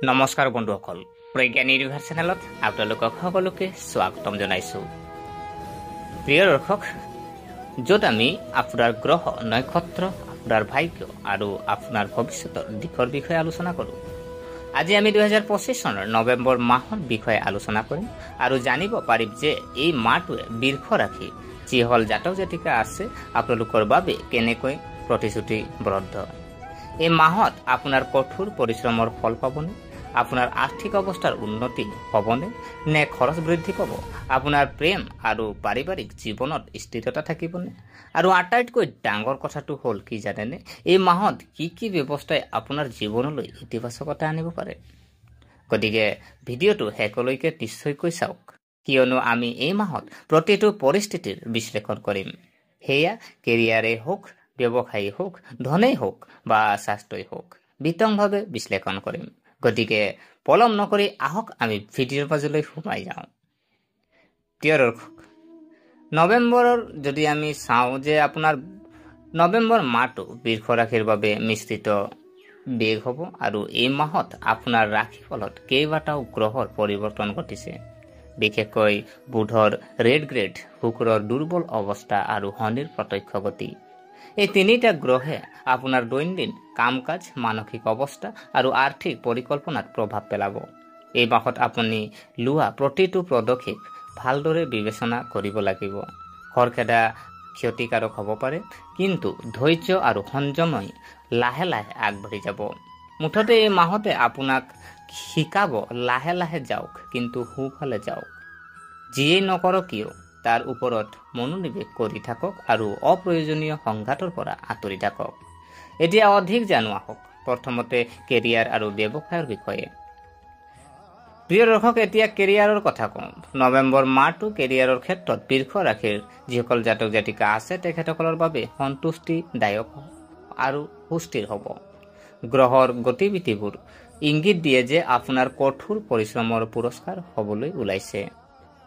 নমস্কাৰ বন্ধুসকল, প্ৰজ্ঞান ইউনিভাৰ্ছ চেনেলত আপোনালোকক সকলোকে স্বাগতম জনাইছোঁ। প্ৰিয় দৰ্শক, য'ত আমি আপোনাৰ গ্ৰহ, নক্ষত্ৰ, আপোনাৰ ভাগ্য আৰু আপোনাৰ ভৱিষ্যতৰ দিশৰ বিষয়ে আলোচনা কৰোঁ। আজি আমি 2025 চনৰ নৱেম্বৰ মাহৰ বিষয়ে আলোচনা কৰিম আৰু জানিব পাৰিম যে এই মাহটোৱে বৃষ ৰাশি যিসকল জাতক জাতিকা আছে আপোনালোকৰ বাবে কেনেকৈ প্ৰতিশ্ৰুতিবদ্ধ। এই মাহত আপোনাৰ কঠোৰ পৰিশ্ৰমৰ ফল পাবনে? আপোনাৰ আৰ্থিক অৱস্থাৰ উন্নতি হ'বনে নে খৰচ বৃদ্ধি পাব? আপোনাৰ প্ৰেম আৰু পাৰিবাৰিক জীৱনত স্থিৰতা থাকিবনে? আৰু আটাইতকৈ ডাঙৰ কথাটো হ'ল কি জানেনে? এই মাহত কি ব্যৱস্থাই আপোনাৰ জীৱনলৈ ইতিবাচকতা আনিব পাৰে। গতিকে ভিডিঅ'টো শেষলৈকে নিশ্চয়কৈ চাওক, কিয়নো আমি এই মাহত প্ৰতিটো পৰিস্থিতিৰ বিশ্লেষণ কৰিম। সেয়া কেৰিয়াৰেই হওক, ব্যৱসায়ী হওক, ধনেই হওক বা স্বাস্থ্যই হওক, বিতংভাৱে বিশ্লেষণ কৰিম। গতিকে পলম নকৰি আহক আমি ভিডিঅ'ৰ মাজলৈ সোমাই যাওঁ। প্ৰিয় দৰ্শক, নৱেম্বৰৰ যদি আমি চাওঁ যে আপোনাৰ নৱেম্বৰ মাহটো বৃষ ৰাশিৰ বাবে মিশ্ৰিত বেগ হ'ব আৰু এই মাহত আপোনাৰ ৰাশিফলত কেইবাটাও গ্ৰহৰ পৰিৱৰ্তন ঘটিছে। বিশেষকৈ বুধৰ ৰেড গ্ৰেড, শুক্ৰৰ দুৰ্বল অৱস্থা আৰু শনিৰ প্ৰত্যক্ষ গতি। এই তিনিটা গ্ৰহে আপোনাৰ দৈনন্দিন কাম কাজ, মানসিক অৱস্থা আৰু আৰ্থিক পৰিকল্পনাত প্ৰভাৱ পেলাব। এই মাহত আপুনি লোৱা প্ৰতিটো পদক্ষেপ ভালদৰে বিবেচনা কৰিব লাগিব। খৰখেদা ক্ষতিকাৰক হ'ব পাৰে, কিন্তু ধৈৰ্য আৰু সংযমই লাহে লাহে আগবাঢ়ি যাব। মুঠতে এই মাহতে আপোনাক শিকাব লাহে লাহে যাওক, কিন্তু সোঁফালে যাওক। যিয়েই নকৰক কিয় তাৰ ওপৰত মনোনিৱেশ কৰি থাকক আৰু অপ্ৰয়োজনীয় সংঘাতৰ পৰা আঁতৰি থাকক। এতিয়া অধিক জানো আহক প্ৰথমতে কেৰিয়াৰ আৰু ব্যৱসায়ৰ বিষয়ে। প্ৰিয় দৰ্শক, এতিয়া কেৰিয়াৰৰ কথা কওঁ। নৱেম্বৰ মাহটো কেৰিয়াৰৰ ক্ষেত্ৰত বৃষ ৰাশিৰ যিসকল জাতক জাতিকা আছে তেখেতসকলৰ বাবে সন্তুষ্টিদায়ক আৰু সুস্থিৰ হ'ব। গ্ৰহৰ গতিবিধিবোৰ ইংগিত দিয়ে যে আপোনাৰ কঠোৰ পৰিশ্ৰমৰ পুৰস্কাৰ হ'বলৈ ওলাইছে।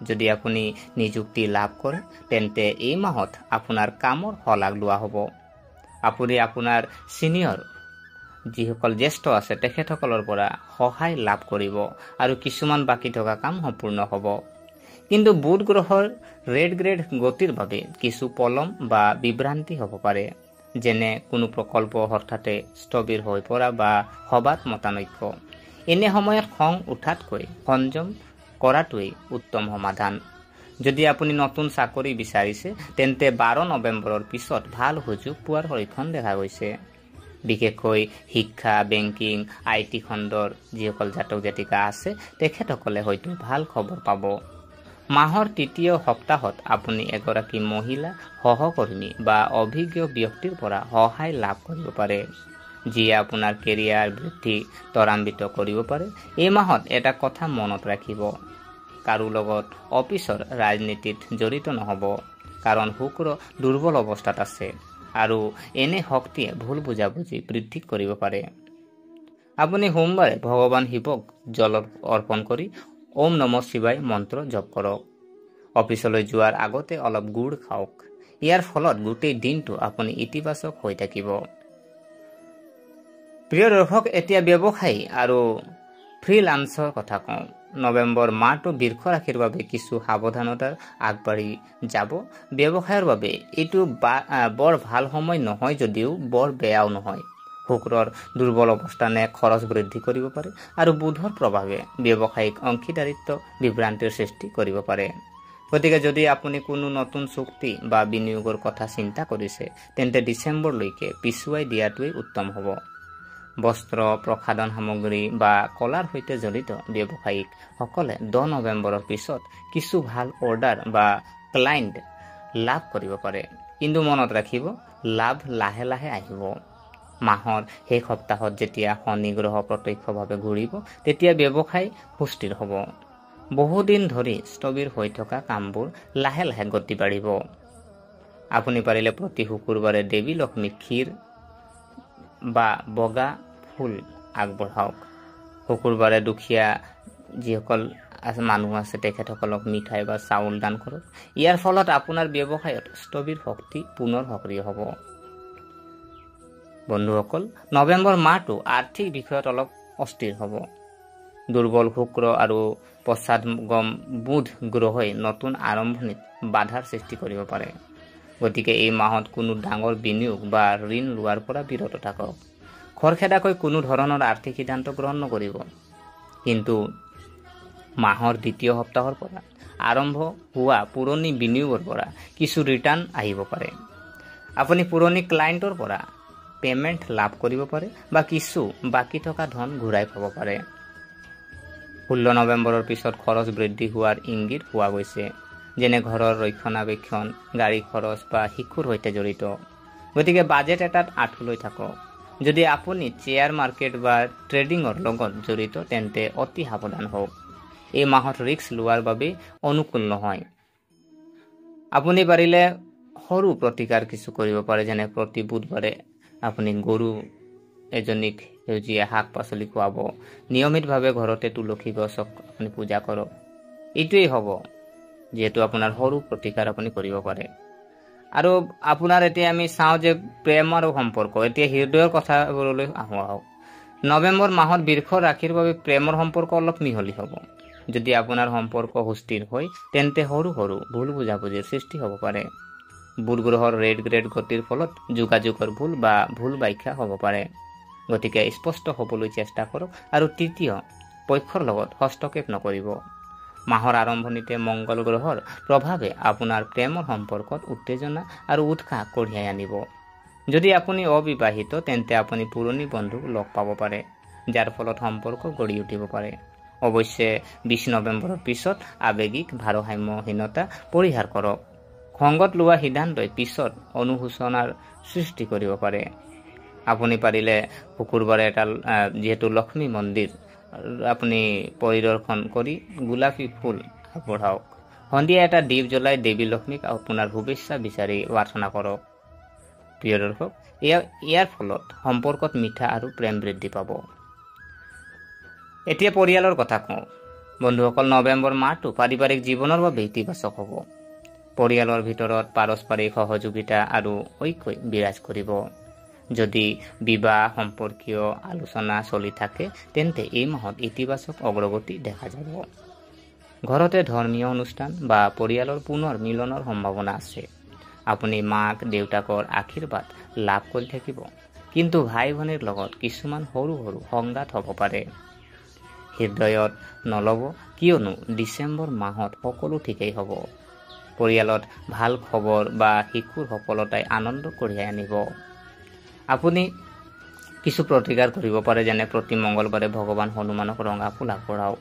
যদি আপুনি নিযুক্তি লাভ কৰে তেন্তে এই মাহত আপোনাৰ কামৰ শলাগ লোৱা হ'ব। আপুনি আপোনাৰ ছিনিয়ৰ যিসকল জ্যেষ্ঠ আছে তেখেতসকলৰ পৰা সহায় লাভ কৰিব আৰু কিছুমান বাকী থকা কাম সম্পূৰ্ণ হ'ব। কিন্তু বুধ গ্ৰহৰ ৰেড গ্ৰেড গতিৰ বাবে কিছু পলম বা বিভ্ৰান্তি হ'ব পাৰে, যেনে কোনো প্ৰকল্প হঠাতে স্থবিৰ হৈ পৰা বা সভাত মতানৈক্য। এনে সময়ত খং উঠাতকৈ সংযম কৰাটোৱেই উত্তম সমাধান। যদি আপুনি নতুন চাকৰি বিচাৰিছে তেন্তে 12 নৱেম্বৰৰ পিছত ভাল সুযোগ পোৱাৰ লক্ষণ দেখা গৈছে। বিশেষকৈ শিক্ষা, বেংকিং, IT খণ্ডৰ যিসকল জাতক জাতিকা আছে তেখেতসকলে হয়তো ভাল খবৰ পাব। মাহৰ তৃতীয় সপ্তাহত আপুনি এগৰাকী মহিলা সহকৰ্মী বা অভিজ্ঞ ব্যক্তিৰ পৰা সহায় লাভ কৰিব পাৰে, যিয়ে আপোনাৰ কেৰিয়াৰ বৃদ্ধি ত্বৰান্বিত কৰিব পাৰে। এই মাহত এটা কথা মনত ৰাখিব, কাৰো লগত অফিচৰ ৰাজনীতিত জড়িত নহ'ব, কাৰণ শুক্ৰ দুৰ্বল অৱস্থাত আছে আৰু এনে শক্তিয়ে ভুল বুজাবুজি বৃদ্ধি কৰিব পাৰে। আপুনি সোমবাৰে ভগৱান শিৱক জল অৰ্পণ কৰি ওম নমঃ শিৱায় মন্ত্ৰ জপ কৰক। অফিচলৈ যোৱাৰ আগতে অলপ গুড় খাওক। ইয়াৰ ফলত গোটেই দিনটো আপুনি ইতিবাচক হৈ থাকিব। প্ৰিয় দৰ্শক, এতিয়া ব্যৱসায়ী আৰু ফ্ৰীলান্সৰ কথা কওঁ। নৱেম্বৰ মাহটো বৃষ ৰাশিৰ বাবে কিছু সাৱধানতাৰ আগবাঢ়ি যাব। ব্যৱসায়ৰ বাবে এইটো বৰ ভাল সময় নহয় যদিও বৰ বেয়াও নহয়। শুক্ৰৰ দুৰ্বল অৱস্থানে খৰচ বৃদ্ধি কৰিব পাৰে আৰু বুধৰ প্ৰভাৱে ব্যৱসায়িক অংশীদাৰিত্ব বিভ্ৰান্তিৰ সৃষ্টি কৰিব পাৰে। গতিকে যদি আপুনি কোনো নতুন চুক্তি বা বিনিয়োগৰ কথা চিন্তা কৰিছে তেন্তে ডিচেম্বৰলৈকে পিছুৱাই দিয়াটোৱেই উত্তম হ'ব। বস্ত্ৰ, প্ৰসাধন সামগ্ৰী বা কলাৰ সৈতে জড়িত ব্যৱসায়িকসকলে 10 নৱেম্বৰৰ পিছত কিছু ভাল অৰ্ডাৰ বা ক্লায়েণ্ট লাভ কৰিব পাৰে, কিন্তু মনত ৰাখিব লাভ লাহে লাহে আহিব। মাহৰ শেষ সপ্তাহত যেতিয়া শনি গ্ৰহ প্ৰত্যক্ষভাৱে ঘূৰিব তেতিয়া ব্যৱসায় সুস্থিৰ হ'ব। বহুদিন ধৰি স্থবিৰ হৈ থকা কামবোৰ লাহে লাহে গতি বাঢ়িব। আপুনি পাৰিলে প্ৰতি শুকুৰবাৰে দেৱী লক্ষ্মীক ক্ষীৰ বা বগা ফুল আগবঢ়াওক। শুকুৰবাৰে দুখীয়া যিসকল মানুহ আছে তেখেতসকলক মিঠাই বা চাউল দান কৰক। ইয়াৰ ফলত আপোনাৰ ব্যৱসায়ত স্থবিৰ শক্তি পুনৰ সক্ৰিয় হ'ব। বন্ধুসকল, নৱেম্বৰ মাহটো আৰ্থিক বিষয়ত অলপ অস্থিৰ হ'ব। দুৰ্বল শুক্ৰ আৰু পশ্চাদগম বুধ গ্ৰহই নতুন আৰম্ভণিত বাধাৰ সৃষ্টি কৰিব পাৰে। গতিকে এই মাহত কোনো ডাঙৰ বিনিয়োগ বা ঋণ লোৱাৰ পৰা বিৰত থাকক। খৰখেদাকৈ কোনো ধৰণৰ আৰ্থিক সিদ্ধান্ত গ্ৰহণ নকৰিব। কিন্তু মাহৰ দ্বিতীয় সপ্তাহৰ পৰা আৰম্ভ হোৱা পুৰণি বিনিয়োগৰ পৰা কিছু ৰিটাৰ্ণ আহিব পাৰে। আপুনি পুৰণি ক্লায়েণ্টৰ পৰা পেমেণ্ট লাভ কৰিব পাৰে বা কিছু বাকী থকা ধন ঘূৰাই পাব পাৰে। 16 নৱেম্বৰৰ পিছত খৰচ বৃদ্ধি হোৱাৰ ইংগিত পোৱা গৈছে, যেনে ঘৰৰ ৰক্ষণাবেক্ষণ, গাড়ী খৰচ বা শিশুৰ সৈতে জড়িত। গতিকে বাজেট এটাত আঁঠুলৈ থাকক। যদি আপুনি শ্বেয়াৰ মাৰ্কেট বা ট্ৰেডিঙৰ লগত জড়িত তেন্তে অতি সাৱধান হওক। এই মাহত ৰিস্ক লোৱাৰ বাবে অনুকূল নহয়। আপুনি পাৰিলে সৰু প্ৰতিকাৰ কিছু কৰিব পাৰে, যেনে প্ৰতি বুধবাৰে আপুনি গৰু এজনীক সেউজীয়া শাক পাচলি খুৱাব। নিয়মিতভাৱে ঘৰতে তুলসী গছক আপুনি পূজা কৰক। এইটোৱেই হ'ব, যিহেতু আপোনাৰ সৰু প্ৰতিকাৰ আপুনি কৰিব পাৰে। আৰু আপোনাৰ এতিয়া আমি চাওঁ যে প্ৰেম আৰু সম্পৰ্ক, এতিয়া হৃদয়ৰ কথাবোৰলৈ আহোঁ। নৱেম্বৰ মাহত বৃষ ৰাশিৰ বাবে প্ৰেমৰ সম্পৰ্ক অলপ মিহলি হ'ব। যদি আপোনাৰ সম্পৰ্ক সুস্থিৰ হয় তেন্তে সৰু সৰু ভুল বুজাবুজিৰ সৃষ্টি হ'ব পাৰে। বুধ গ্ৰহৰ ৰেড গ্ৰেড গতিৰ ফলত যোগাযোগৰ ভুল বা ভুল ব্যাখ্যা হ'ব পাৰে। গতিকে স্পষ্ট হ'বলৈ চেষ্টা কৰক আৰু তৃতীয় পক্ষৰ লগত হস্তক্ষেপ নকৰিব। মাহৰ আৰম্ভণিতে মংগল গ্ৰহৰ প্ৰভাৱে আপোনাৰ প্ৰেমৰ সম্পৰ্কত উত্তেজনা আৰু উৎসাহ কঢ়িয়াই আনিব। যদি আপুনি অবিবাহিত তেন্তে আপুনি পুৰণি বন্ধুক লগ পাব পাৰে, যাৰ ফলত সম্পৰ্ক গঢ়ি উঠিব পাৰে। অৱশ্যে 20 নৱেম্বৰৰ পিছত আৱেগিক ভাৰসাম্যহীনতা পৰিহাৰ কৰক। খংগত লোৱা সিদ্ধান্তই পিছত অনুশোচনাৰ সৃষ্টি কৰিব পাৰে। আপুনি পাৰিলে শুকুৰবাৰে এটা যিহেতু লক্ষ্মী মন্দিৰ আপুনি পৰিদৰ্শন কৰি গোলাপী ফুল আগবঢ়াওক। সন্ধিয়া এটা দীপ জ্বলাই দেৱী লক্ষ্মীক আপোনাৰ শুভেচ্ছা বিচাৰি প্ৰাৰ্থনা কৰক। প্ৰিয় দৰ্শক, ইয়াৰ ফলত সম্পৰ্কত মিঠা আৰু প্ৰেম বৃদ্ধি পাব। এতিয়া পৰিয়ালৰ কথা কওঁ। বন্ধুসকল, নৱেম্বৰ মাহটো পাৰিবাৰিক জীৱনৰ বাবে ইতিবাচক হ'ব। পৰিয়ালৰ ভিতৰত পাৰস্পৰিক সহযোগিতা আৰু ঐক্যই বিৰাজ কৰিব। যদি বিবাহ সম্পৰ্কীয় আলোচনা চলি থাকে তেন্তে এই মাহত ইতিবাচক অগ্ৰগতি দেখা যাব। ঘৰতে ধৰ্মীয় অনুষ্ঠান বা পৰিয়ালৰ পুনৰ মিলনৰ সম্ভাৱনা আছে। আপুনি মাক দেউতাকৰ আশীৰ্বাদ লাভ কৰি থাকিব, কিন্তু ভাই ভনীৰ লগত কিছুমান সৰু সৰু সংঘাত হ'ব পাৰে। হৃদয়ত নল'ব, কিয়নো ডিচেম্বৰ মাহত সকলো ঠিকেই হ'ব। পৰিয়ালত ভাল খবৰ বা শিশুৰ সফলতাই আনন্দ কঢ়িয়াই আনিব। আপুনি কিছু প্ৰতিকাৰ কৰিব পাৰে, যেনে প্ৰতি মংগলবাৰে ভগৱান হনুমানক ৰঙা ফুল আগবঢ়াওক।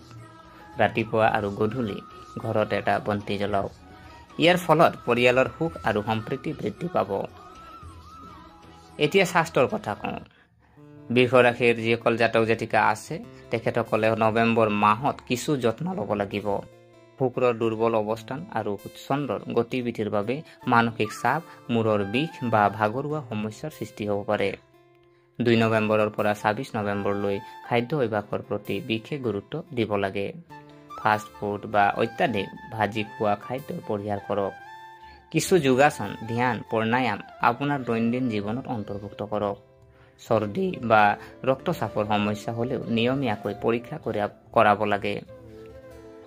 ৰাতিপুৱা আৰু গধূলি ঘৰত এটা বন্তি জ্বলাওক। ইয়াৰ ফলত পৰিয়ালৰ সুখ আৰু সম্প্ৰীতি বৃদ্ধি পাব। এতিয়া স্বাস্থ্যৰ কথা কওঁ। বৃষ ৰাশিৰ যিসকল জাতক জাতিকা আছে তেখেতসকলে নৱেম্বৰ মাহত কিছু যত্ন ল'ব লাগিব। শুক্ৰৰ দুৰ্বল অৱস্থান আৰু চন্দ্ৰৰ গতিবিধিৰ বাবে মানসিক চাপ, মূৰৰ বিষ বা ভাগৰুৱা সমস্যাৰ সৃষ্টি হ'ব পাৰে। 2 নৱেম্বৰৰ পৰা 26 নৱেম্বৰলৈ খাদ্য অভ্যাসৰ প্ৰতি বিশেষ গুৰুত্ব দিব লাগে। ফাষ্ট ফুড বা অত্যাধিক ভাজি খোৱা খাদ্য পৰিহাৰ কৰক। কিছু যোগাসন, ধ্যান, প্ৰাণায়াম আপোনাৰ দৈনন্দিন জীৱনত অন্তৰ্ভুক্ত কৰক। চৰ্দি বা ৰক্তচাপৰ সমস্যা হ'লেও নিয়মীয়াকৈ পৰীক্ষা কৰাব লাগে।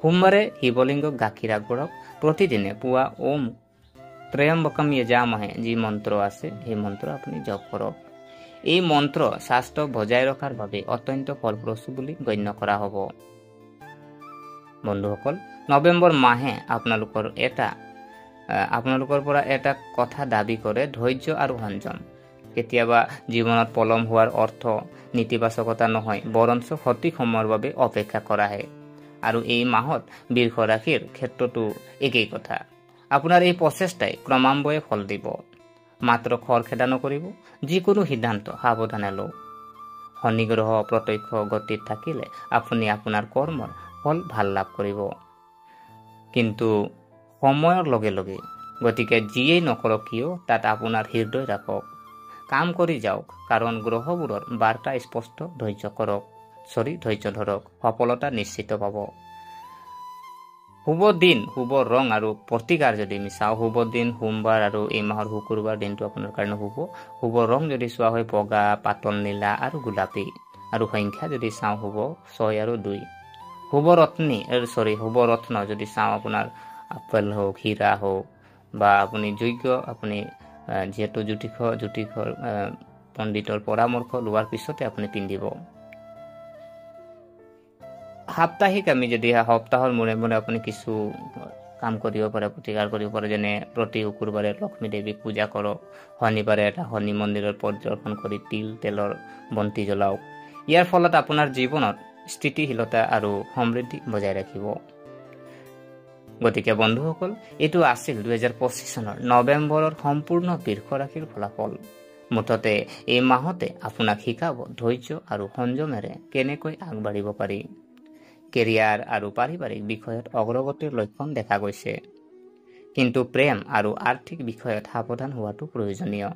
সোমবাৰে শিৱলিংগক গাখীৰ আগবঢ়াওক। প্ৰতিদিনে পুৱা ওম ত্ৰয়ম্বকম য়জামহে যি মন্ত্ৰ আছে সেই মন্ত্ৰ আপুনি জপ কৰক। এই মন্ত্ৰ স্বাস্থ্য বজাই ৰখাৰ বাবে অত্যন্ত ফলপ্ৰসূ বুলি গণ্য কৰা হ'ব। বন্ধুসকল, নৱেম্বৰ মাহে আপোনালোকৰ পৰা এটা কথা দাবী কৰে, ধৈৰ্য আৰু সংযম। কেতিয়াবা জীৱনত পলম হোৱাৰ অৰ্থ নেতিবাচকতা নহয়, বৰঞ্চ সঠিক সময়ৰ বাবে অপেক্ষা কৰাহে। আৰু এই মাহত বৃষ ৰাশিৰ ক্ষেত্ৰতো একেই কথা। আপোনাৰ এই প্ৰচেষ্টাই ক্ৰমান্বয়ে ফল দিব। মাত্ৰ খৰখেদা নকৰিব, যিকোনো সিদ্ধান্ত সাৱধানে লওক। শনি গ্ৰহ প্ৰত্যক্ষ গতিত থাকিলে আপুনি আপোনাৰ কৰ্মৰ ফল ভাল লাভ কৰিব, কিন্তু সময়ৰ লগে লগে। গতিকে যিয়েই নকৰক কিয় তাত আপোনাৰ হৃদয় ৰাখক। কাম কৰি যাওক, কাৰণ গ্ৰহবোৰৰ বাৰ্তা স্পষ্ট। ধৈৰ্য ধৰক, সফলতা নিশ্চিত পাব। শুভ দিন, শুভ ৰং আৰু প্ৰতিকাৰ যদি আমি চাওঁ, শুভ দিন সোমবাৰ আৰু এই মাহৰ শুকুৰবাৰ দিনটো আপোনাৰ কাৰণে শুভ ৰং যদি চোৱা হয় বগা, পাতল নীলা আৰু গোলাপী। আৰু সংখ্যা যদি চাওঁ শুভ 6 আৰু 2। শুভৰত্ন যদি চাওঁ আপোনাৰ আপেল হওক হীৰা হওক বা আপুনি যোগ্য আপুনি যিহেতু জ্যোতিষৰ পণ্ডিতৰ পৰামৰ্শ লোৱাৰ পিছতে আপুনি পিন্ধিব। সাপ্তাহিক আমি যদি সপ্তাহৰ মূৰে মূৰে আপুনি কিছু কাম কৰিব পাৰে, প্ৰতিকাৰ কৰিব পাৰে, যেনে প্ৰতি শুকুৰবাৰে লক্ষ্মী দেৱীক পূজা কৰক, শনিবাৰে এটা শনি মন্দিৰত পৰিদৰ্শন কৰি তেলৰ বন্তি জ্বলাওক। ইয়াৰ ফলত আপোনাৰ জীৱনত স্থিতিশীলতা আৰু সমৃদ্ধি বজাই ৰাখিব। গতিকে বন্ধুসকল, এইটো আছিল 2025 চনৰ নৱেম্বৰৰ সম্পূৰ্ণ বৃষ ৰাশিৰ ফলাফল। মুঠতে এই মাহতে আপোনাক শিকাব ধৈৰ্য আৰু সংযমেৰে কেনেকৈ আগবাঢ়িব পাৰি। কেৰিয়াৰ আৰু পাৰিবাৰিক বিষয়ত অগ্ৰগতিৰ লক্ষণ দেখা গৈছে, কিন্তু প্ৰেম আৰু আৰ্থিক বিষয়ত সাৱধান হোৱাটো প্ৰয়োজনীয়।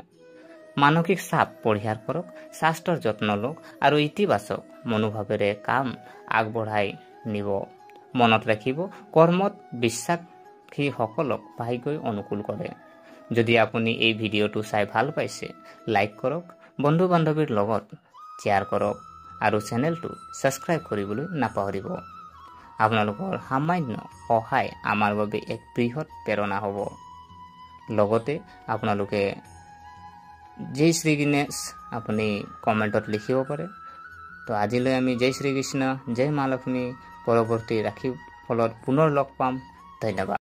মানসিক চাপ পৰিহাৰ কৰক, স্বাস্থ্যৰ যত্ন লওক আৰু ইতিবাচক মনোভাৱেৰে কাম আগবঢ়াই নিব। মনত ৰাখিব, কৰ্মত বিশ্বাসীসকলক ভাগ্যই অনুকূল কৰে। যদি আপুনি এই ভিডিঅ'টো চাই ভাল পাইছে, লাইক কৰক, বন্ধু বান্ধৱীৰ লগত শ্বেয়াৰ কৰক আৰু চেনেলটো ছাবস্ক্ৰাইব কৰিবলৈ নাপাহৰিব। আপোনালোকৰ সামান্য সহায় আমাৰ বাবে এক বৃহৎ প্ৰেৰণা হ'ব। লগতে আপোনালোকে জয় শ্ৰী গণেশ আপুনি কমেণ্টত লিখিব পাৰে। তো আজিলৈ আমি জয় শ্ৰীকৃষ্ণ, জয় মা লক্ষ্মী, পৰৱৰ্তী ৰাশি ফলত পুনৰ লগ পাম। ধন্যবাদ।